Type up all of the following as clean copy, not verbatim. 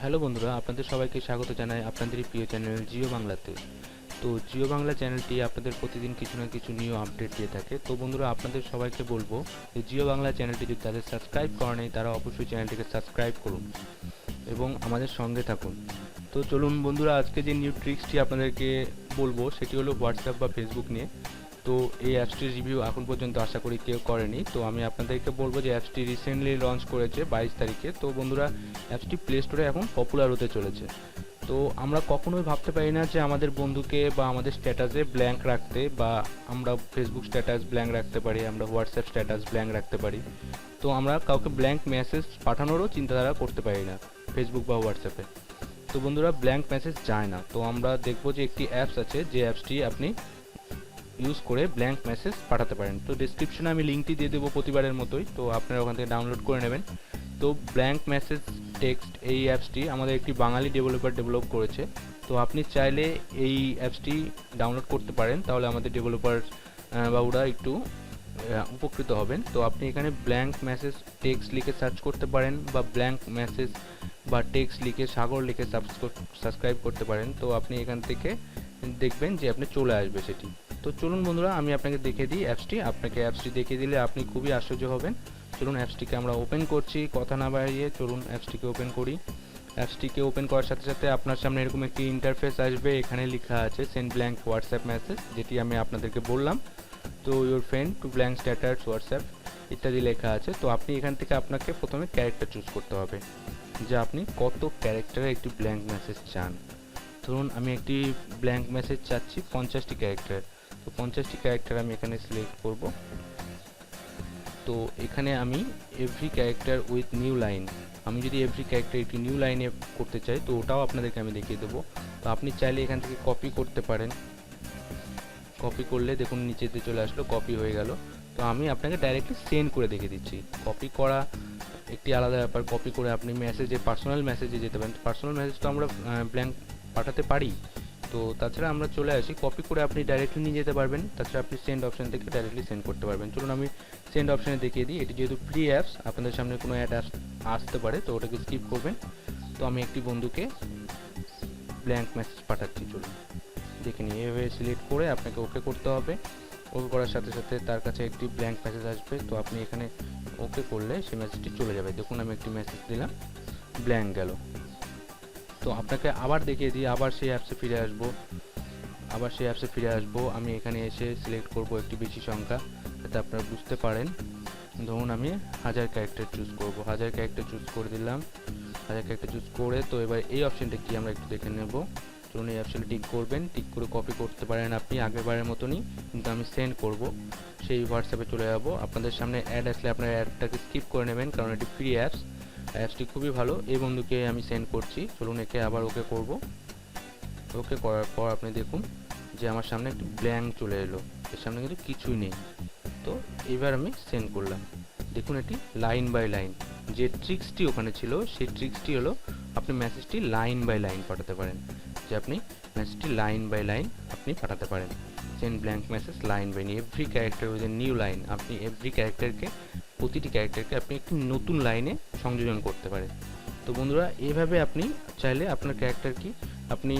Hello বন্ধুরা, আপনাদের সবাইকে স্বাগত জানাই আপনাদের প্রিয় চ্যানেল জিও বাংলাতে। তো জিও বাংলা চ্যানেলটি আপনাদের প্রতিদিন কিছু না কিছু নিউ আপডেট দিয়ে থাকে। তো বন্ধুরা, আপনাদের সবাইকে বলবো যে জিও বাংলা চ্যানেলটি যদি তাদের সাবস্ক্রাইব করেনি তারা অবশ্যই চ্যানেলটিকে সাবস্ক্রাইব করুন এবং আমাদের সঙ্গে থাকুন। তো চলুন বন্ধুরা, আজকে যে নিউ ট্রিক্সটি আপনাদেরকে বলবো সেটি হলো হোয়াটসঅ্যাপ বা ফেসবুক নিয়ে। তো এই অ্যাপসটির রিভিউ এখন পর্যন্ত আশা করি কেউ করেনি। তো আমি আপনাদেরকে বলবো যে অ্যাপসটি রিসেন্টলি লঞ্চ করেছে 22 তারিখে। তো বন্ধুরা, অ্যাপসটি প্লে স্টোরে এখন পপুলার হতে চলেছে। তো আমরা কখনোই ভাবতে পারি না যে আমাদের বন্ধুকে বা আমাদের স্ট্যাটাসে ব্ল্যাঙ্ক রাখতে, বা আমরা ফেসবুক স্ট্যাটাস ব্ল্যাঙ্ক রাখতে পারি, আমরা হোয়াটসঅ্যাপ স্ট্যাটাস ব্ল্যাঙ্ক রাখতে পারি। তো আমরা কাউকে ব্ল্যাঙ্ক মেসেজ পাঠানোরও চিন্তাধারা করতে পারি না ফেসবুক বা হোয়াটসঅ্যাপে। তো বন্ধুরা, ব্ল্যাঙ্ক মেসেজ যায় না। তো আমরা দেখব যে একটি অ্যাপস আছে, যে অ্যাপসটি আপনি ইউজ করে ব্ল্যাঙ্ক মেসেজ পাঠাতে পারেন। তো ডিসক্রিপশনে আমি লিঙ্কটি দিয়ে দেবো প্রতিবারের মতোই, তো আপনারা ওখান থেকে ডাউনলোড করে নেবেন। তো ব্ল্যাঙ্ক মেসেজ টেক্সট এই অ্যাপসটি আমাদের একটি বাঙালি ডেভেলপার ডেভেলপ করেছে। তো আপনি চাইলে এই অ্যাপসটি ডাউনলোড করতে পারেন, তাহলে আমাদের ডেভেলপার বাবুরা একটু উপকৃত হবেন। তো আপনি এখানে ব্ল্যাঙ্ক মেসেজ টেক্সট লিখে সার্চ করতে পারেন, বা ব্ল্যাঙ্ক মেসেজ বা টেক্সট লিখে সাগর লিখে সাবস্ক্রাইব করতে পারেন। তো আপনি এখান থেকে দেখবেন যে আপনি চলে আসবে সেটি। তো চলুন বন্ধুরা, আমি আপনাকে দেখিয়ে দিই অ্যাপসটি। আপনাকে অ্যাপসটি দেখিয়ে দিলে আপনি খুবই আশ্চর্য হবেন। চলুন অ্যাপসটিকে আমরা ওপেন করছি, কথা না বাড়িয়ে চলুন অ্যাপসটিকে ওপেন করি। অ্যাপসটিকে ওপেন করার সাথে সাথে আপনার সামনে এরকম একটি ইন্টারফেস আসবে। এখানে লেখা আছে সেন্ড ব্ল্যাঙ্ক হোয়াটসঅ্যাপ মেসেজ, যেটি আমি আপনাদেরকে বললাম। তো your friend to blank status WhatsApp ইত্যাদি লেখা আছে। তো আপনি এখান থেকে আপনাকে প্রথমে ক্যারেক্টার চুজ করতে হবে, যে আপনি কত ক্যারেক্টারে একটি ব্ল্যাঙ্ক মেসেজ চান। ধরুন আমি একটি ব্ল্যাঙ্ক মেসেজ চাচ্ছি 50টি ক্যারেক্টার। তো 50টি ক্যারেক্টার আমি এখানে সিলেক্ট করব। তো এখানে আমি every character with new line, আমি যদি এভরি ক্যারেক্টার একটি নিউ লাইনে করতে চাই তো ওটাও আপনাদেরকে আমি দেখিয়ে দেবো। তো আপনি চাইলে এখান থেকে কপি করতে পারেন। কপি করলে দেখুন নিচেতে চলে আসলো, কপি হয়ে গেল। তো আমি আপনাকে ডাইরেক্টলি সেন্ড করে দেখিয়ে দিচ্ছি। কপি করা একটি আলাদা ব্যাপার, কপি করে আপনি মেসেজে পার্সোনাল মেসেজে যেতে পারেন। পার্সোনাল মেসেজ তো আমরা ব্ল্যাঙ্ক পাঠাতে পারি। তো তাছাড়া আমরা চলে আসি, কপি করে আপনি ডাইরেক্টলি নিয়ে যেতে পারবেন। তাছাড়া আপনি সেন্ড অপশন থেকে ডাইরেক্টলি সেন্ড করতে পারবেন। চলুন আমি সেন্ড অপশানে দেখিয়ে দিই। এটি যেহেতু ফ্রি অ্যাপস, আপনাদের সামনে কোনো অ্যাড আসতে পারে, তো ওটাকে স্কিপ করবেন। তো আমি একটি বন্ধুকে ব্ল্যাঙ্ক মেসেজ পাঠাচ্ছি, চলুন দেখে নিই। এভাবে সিলেক্ট করে আপনাকে ওকে করতে হবে। ওকে করার সাথে সাথে তার কাছে একটি ব্ল্যাঙ্ক মেসেজ আসবে। তো আপনি এখানে ওকে করলে সেই মেসেজটি চলে যাবে। দেখুন আমি একটি মেসেজ দিলাম, ব্ল্যাঙ্ক গেল। তো আপনাকে আবার দেখিয়ে দিই, আবার সেই অ্যাপসে ফিরে আসবো। আমি এখানে এসে সিলেক্ট করব একটি বেশি সংখ্যা, যাতে আপনারা বুঝতে পারেন। ধরুন আমি 1000 ক্যারেক্টার চুজ করব। 1000 ক্যারেক্টার চুজ করে দিলাম। 1000 ক্যারেক্টার চুজ করে তো এবার এই অপশানটা কি আমরা একটু দেখে নেব। চলুন এই অপশানে টিক করবেন। টিক করে কপি করতে পারেন আপনি আগেরবারের মতনই, কিন্তু আমি সেন্ড করব। সেই হোয়াটসঅ্যাপে চলে যাব। আপনাদের সামনে অ্যাড আসলে আপনারা অ্যাডটাকে স্কিপ করে নেবেন, কারণ এটি ফ্রি অ্যাপস। অ্যাপসটি খুবই ভালো। এই বন্ধুকে আমি সেন্ড করছি। চলুন একে আবার ওকে করব। ওকে করার পর আপনি দেখুন যে আমার সামনে একটি ব্ল্যাঙ্ক চলে এলো, এর সামনে কিন্তু কিছুই নেই। তো এবার আমি সেন্ড করলাম। দেখুন এটি লাইন বাই লাইন, যে ট্রিক্সটি ওখানে ছিল সেই ট্রিক্সটি হলো আপনি মেসেজটি লাইন বাই লাইন পাঠাতে পারেন, যে আপনি মেসেজটি লাইন বাই লাইন আপনি পাঠাতে পারেন। Send blank message line by line, every character with a new line. আপনি এভরি ক্যারেক্টারকে, প্রতিটি ক্যারেক্টারকে আপনি একটি নতুন লাইনে সংযোজন করতে পারেন। তো বন্ধুরা, এইভাবে আপনি চাইলে আপনার ক্যারেক্টার কি আপনি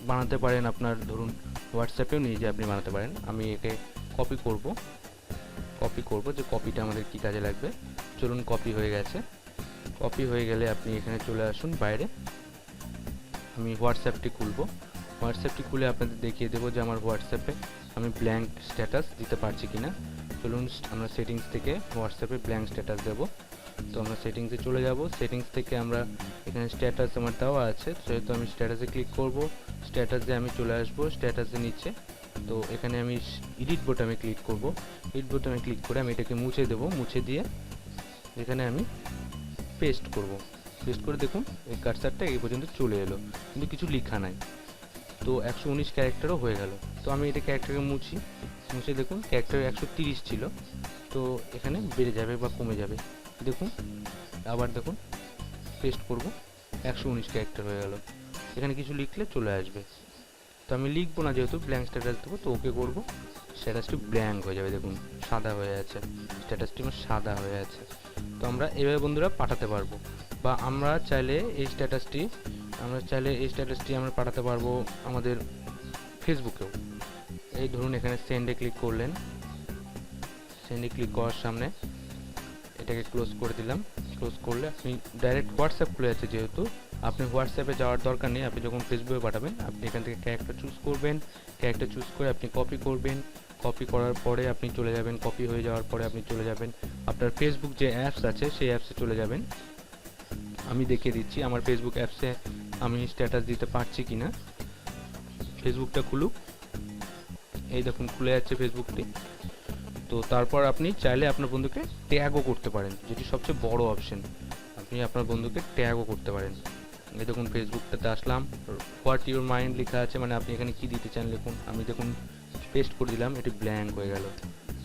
বানাতে পারেন। আপনার ধরুন হোয়াটসঅ্যাপেও নিজে আপনি বানাতে পারেন। আমি একে কপি করব, যে কপিটা আমাদের কি কাজে লাগবে। চলুন কপি হয়ে গেছে। কপি হয়ে গেলে আপনি এখানে চলে আসুন বাইরে। আমি হোয়াটসঅ্যাপটি খুলব। হোয়াটসঅ্যাপটি খুলে আপনাদের দেখিয়ে দেবো যে আমার হোয়াটসঅ্যাপে আমি ব্ল্যাঙ্ক স্ট্যাটাস দিতে পারছি কিনা। চলুন আমরা সেটিংস থেকে হোয়াটসঅ্যাপে ব্ল্যাঙ্ক স্ট্যাটাস দেবো। তো আমরা সেটিংসে চলে যাব। সেটিংস থেকে আমরা এখানে স্ট্যাটাস আমার দেওয়া আছে, সেহেতু আমি স্ট্যাটাসে ক্লিক করব। স্ট্যাটাসে আমি চলে আসব, স্ট্যাটাসের নিচে। তো এখানে আমি এডিট বোতামে ক্লিক করব। এডিট বোতামে ক্লিক করে আমি এটাকে মুছে দেব। মুছে দিয়ে এখানে আমি পেস্ট করব। পেস্ট করে দেখুন এই কার্সারটা এই পর্যন্ত চলে এলো, কিন্তু কিছু লেখা নাই। তো 119 ক্যারেক্টারও হয়ে গেল। তো আমি এটা ক্যারেক্টারকে মুছে দেখুন ক্যারেক্টার 130 ছিল, তো এখানে বেড়ে যাবে বা কমে যাবে। দেখুন আবার দেখুন পেস্ট করব, 119 ক্যারেক্টার হয়ে গেল। এখানে কিছু লিখলে চলে আসবে। তো আমি লিখবো না, যেহেতু ব্ল্যাঙ্ক স্ট্যাটাস দেবো। তো ওকে করবো, স্ট্যাটাসটি ব্ল্যাঙ্ক হয়ে যাবে। দেখুন সাদা হয়ে আছে, স্ট্যাটাসটি আমার সাদা হয়ে আছে। তো আমরা এভাবে বন্ধুরা পাঠাতে পারবো। বা আমরা চাইলে এই স্ট্যাটাসটি আমরা পাঠাতে পারবো আমাদের ফেসবুকেও। এই ধরুন এখানে সেন্ডে ক্লিক করলেন, সেন্ডে ক্লিক করার সামনে এটাকে ক্লোজ করে দিলাম। ক্লোজ করলে আপনি ডাইরেক্ট হোয়াটসঅ্যাপ খুলে যাচ্ছে, যেহেতু আপনি হোয়াটসঅ্যাপে যাওয়ার দরকার নেই। আপনি যখন ফেসবুকে পাঠাবেন আপনি এখান থেকে ক্যারেক্টার চুজ করবেন, ক্যারেক্টার চুজ করে আপনি কপি করবেন, কপি করার পরে আপনি চলে যাবেন, কপি হয়ে যাওয়ার পরে আপনি চলে যাবেন আপনার ফেসবুক যে অ্যাপস আছে সেই অ্যাপসে চলে যাবেন। আমি দেখিয়ে দিচ্ছি আমার ফেসবুক অ্যাপসে আমি স্ট্যাটাস দিতে পারছি কিনা। ফেসবুকটা খুলুক, এই দেখুন খুলে যাচ্ছে ফেসবুকটি। তো তারপর আপনি চাইলে আপনার বন্ধুকে ট্যাগও করতে পারেন, যেটি সবচেয়ে বড় অপশন। আপনি আপনার বন্ধুকে ট্যাগও করতে পারেন। এই দেখুন ফেসবুকটাতে আসলাম, হোয়াট ইউর মাইন্ড লেখা আছে, মানে আপনি এখানে কি দিতে চান লিখুন। আমি দেখুন পেস্ট করে দিলাম, এটি ব্ল্যাঙ্ক হয়ে গেল।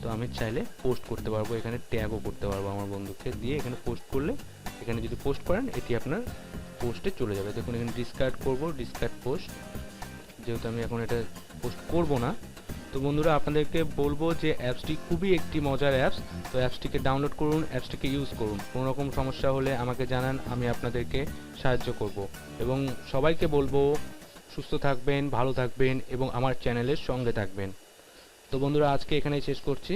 তো আমি চাইলে পোস্ট করতে পারবো, এখানে ট্যাগও করতে পারবো আমার বন্ধুকে দিয়ে। এখানে পোস্ট করলে, এখানে যদি পোস্ট করেন এটি আপনার পোস্টে চলে যাবে। দেখুন এখানে ডিসকার্ড করব, ডিসকার্ড পোস্ট, যেহেতু আমি এখন এটা পোস্ট করব না। তো বন্ধুরা আপনাদেরকে বলবো যে অ্যাপসটি খুবই একটি মজার অ্যাপস। তো অ্যাপসটিকে ডাউনলোড করুন, অ্যাপসটিকে ইউজ করুন। কোনো রকম সমস্যা হলে আমাকে জানান, আমি আপনাদেরকে সাহায্য করব। এবং সবাইকে বলবো সুস্থ থাকবেন, ভালো থাকবেন এবং আমার চ্যানেলের সঙ্গে থাকবেন। তো বন্ধুরা আজকে এখানেই শেষ করছি।